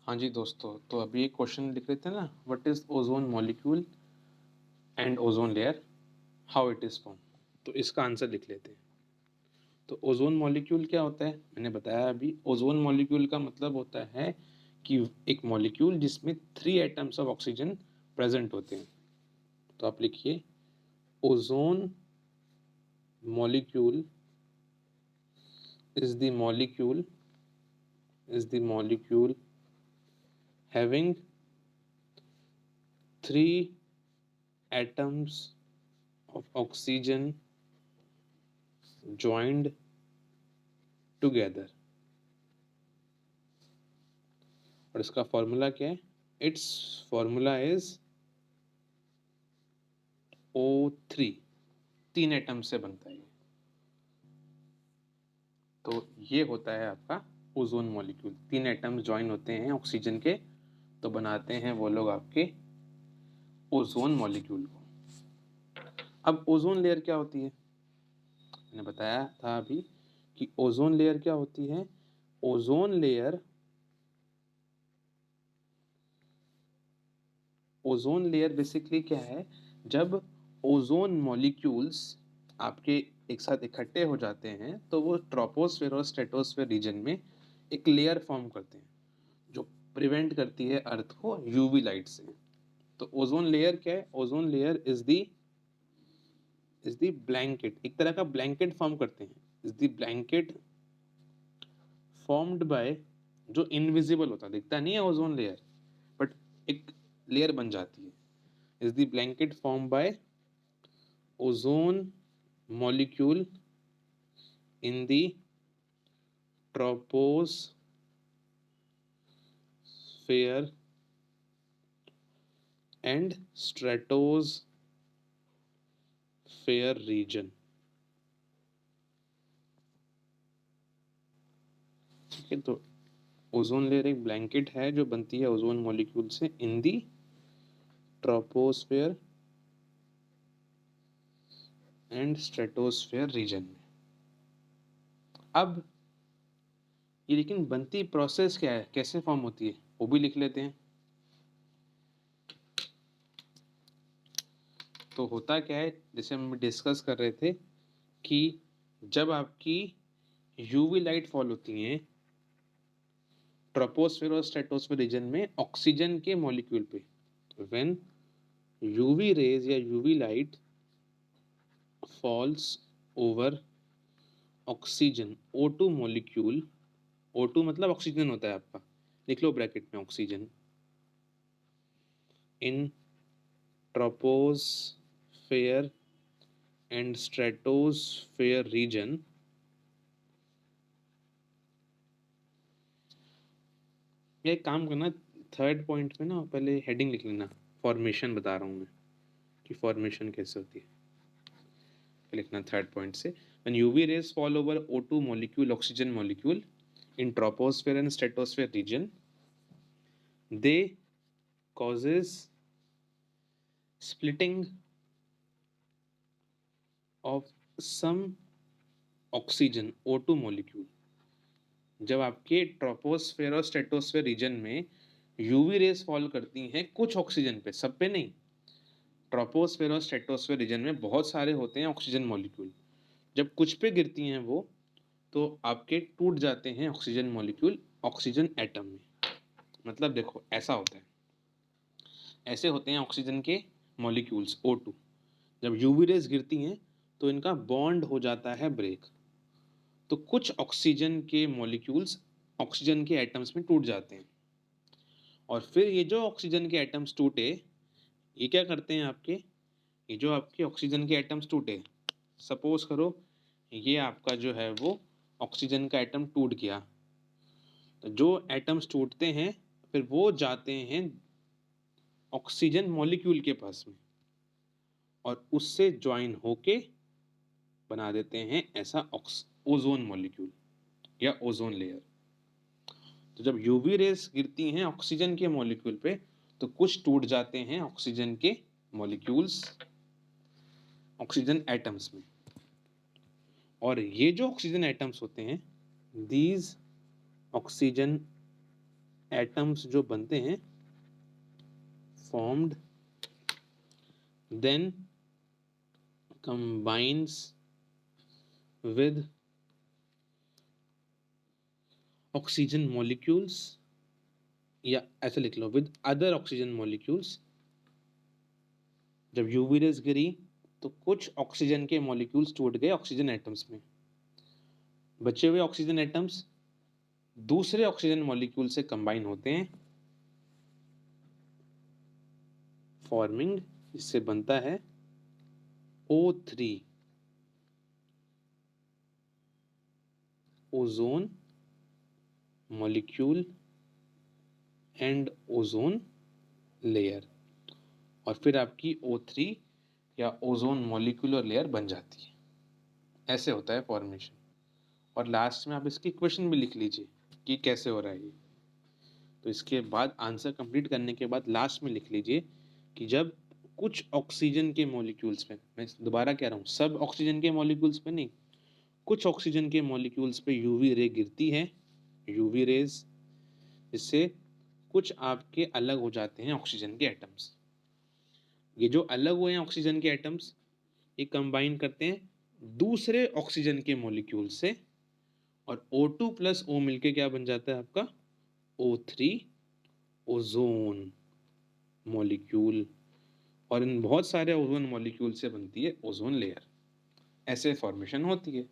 हाँ जी दोस्तों, तो अभी एक क्वेश्चन लिख रहे थे ना, what is ozone molecule and ozone layer, how it is form. तो इसका आंसर लिख लेते हैं। तो ओजोन मॉलिक्यूल क्या होता है, मैंने बताया अभी। ओजोन मॉलिक्यूल का मतलब होता है कि एक मॉलिक्यूल जिसमें 3 एटम्स ऑफ ऑक्सीजन प्रेजेंट होते हैं। तो आप लिखिए, ozone molecule is the molecule having 3 atoms of oxygen joined together। और इसका फॉर्मूला क्या है? It's formula is O3। 3 atom से बनता है। तो ये होता है आपका ओजोन मॉलिक्यूल। 3 एटम्स ज्वाइन होते हैं ऑक्सीजन के, तो बनाते हैं वो लोग आपके ओजोन मॉलिक्यूल को। अब ओजोन लेयर क्या होती है? मैंने बताया था अभी कि ओजोन लेयर क्या होती है। ओजोन लेयर बेसिकली क्या है, जब ओजोन मॉलिक्यूल्स आपके एक साथ इकट्ठे हो जाते हैं तो वो ट्रोपोस्फेयर और स्ट्रेटोस्फेयर रीजन में एक लेयर फॉर्म करते हैं जो प्रिवेंट करती है अर्थ को यूवी लाइट से। तो ओजोन लेयर क्या है? Ozone layer is the blanket, एक तरह का ब्लैंकेट फॉर्म करते हैं। Is the blanket formed by, जो इनविजिबल होता है, दिखता नहीं है ओजोन लेयर, बट एक लेयर बन जाती है। Is the blanket form by ozone molecule in the troposphere and stratosphere region। ठीक है, तो ओजोन लेयर एक ब्लैंकेट है जो बनती है ओजोन मॉलिक्यूल से इन दी ट्रोपोस्फेयर एंड स्ट्रेटोस्फेयर रीजन में। अब ये लेकिन बनती प्रोसेस क्या है, कैसे फॉर्म होती है, वो भी लिख लेते हैं। तो होता क्या है, जैसे हम डिस्कस कर रहे थे कि जब आपकी यूवी लाइट फॉल होती है ट्रोपोस्फेयर और स्ट्रेटोस्फेयर रीजन में ऑक्सीजन के मॉलिक्यूल पे, व्हेन यूवी रेज या UV light falls over oxygen O2 molecule, O2 मतलब ऑक्सीजन होता है आपका, लिख लो ब्रैकेट में oxygen, in troposphere and stratosphere region, ये एक काम करना, थर्ड पॉइंट में ना पहले हेडिंग लिख लेना, फॉर्मेशन बता रहा हूँ मैं कि फॉर्मेशन कैसे होती है। लिखना थर्ड पॉइंट से, when UV rays fall over O2 molecule, oxygen molecule in troposphere and stratosphere region, they causes splitting of some oxygen O2 molecule। जब आपके ट्रोपोस्फेयर और स्ट्रेटोस्फेयर रीजन में यूवी रेस फॉल करती हैं कुछ ऑक्सीजन पे, सब पे नहीं, ट्रोपोस्फेयर और स्ट्रेटोस्फेयर रीजन में बहुत सारे होते हैं ऑक्सीजन मॉलिक्यूल, जब कुछ पे गिरती हैं वो, तो आपके टूट जाते हैं ऑक्सीजन मॉलिक्यूल ऑक्सीजन एटम में। मतलब देखो ऐसा होता है, ऐसे होते हैं ऑक्सीजन के मॉलिक्यूल्स O2, जब यूवी रेज गिरती हैं तो इनका बॉन्ड हो जाता है ब्रेक, तो कुछ ऑक्सीजन के मॉलिक्यूल्स ऑक्सीजन के एटम्स में टूट जाते हैं। और फिर ये जो ऑक्सीजन के एटम्स टूटे, ये क्या करते हैं आपके, ये जो आपके ऑक्सीजन के एटम्स टूटे, सपोज करो ये आपका जो है वो ऑक्सीजन का एटम टूट गया, तो जो एटम्स टूटते हैं फिर वो जाते हैं ऑक्सीजन मॉलिक्यूल के पास में और उससे ज्वाइन होके बना देते हैं ऐसा ओजोन मॉलिक्यूल या ओजोन लेयर। तो जब यूवी रेस गिरती हैं ऑक्सीजन के मॉलिक्यूल पे, तो कुछ टूट जाते हैं ऑक्सीजन के मॉलिक्यूल्स ऑक्सीजन एटम्स में, और ये जो ऑक्सीजन एटम्स होते हैं, दीज ऑक्सीजन एटम्स जो बनते हैं formed then combines with oxygen molecules, या ऐसे लिख लो with other oxygen molecules। जब यूवी रेज गिरी तो कुछ ऑक्सीजन के मॉलिक्यूल्स टूट गए ऑक्सीजन एटम्स में, बचे हुए ऑक्सीजन एटम्स दूसरे ऑक्सीजन मॉलिक्यूल से कंबाइन होते हैं, फॉर्मिंग, इससे बनता है O3, ozone molecule and ozone layer, और फिर आपकी O3 या ओजोन मॉलिक्यूलर लेयर बन जाती है। ऐसे होता है फॉर्मेशन। और लास्ट में आप इसकी इक्वेशन भी लिख लीजिए कि कैसे हो रहा है ये। तो इसके बाद आंसर कंप्लीट करने के बाद लास्ट में लिख लीजिए कि जब कुछ ऑक्सीजन के मॉलिक्यूल्स पे, मैं दोबारा कह रहा हूँ, सब ऑक्सीजन के मॉलिक्यूल्स पे नहीं, कुछ ऑक्सीजन के मॉलिक्यूल्स पे यूवी रे गिरती है, यूवी रेज, इससे कुछ आपके अलग हो जाते हैं ऑक्सीजन के एटम्स। ये जो अलग हुए हैं ऑक्सीजन के एटम्स, ये कंबाइन करते हैं दूसरे ऑक्सीजन के मॉलिक्यूल से, और O2 प्लस O मिलके क्या बन जाता है आपका O3, ओजोन मॉलिक्यूल, और इन बहुत सारे ओजोन मॉलिक्यूल से बनती है ओजोन लेयर। ऐसे फॉर्मेशन होती है।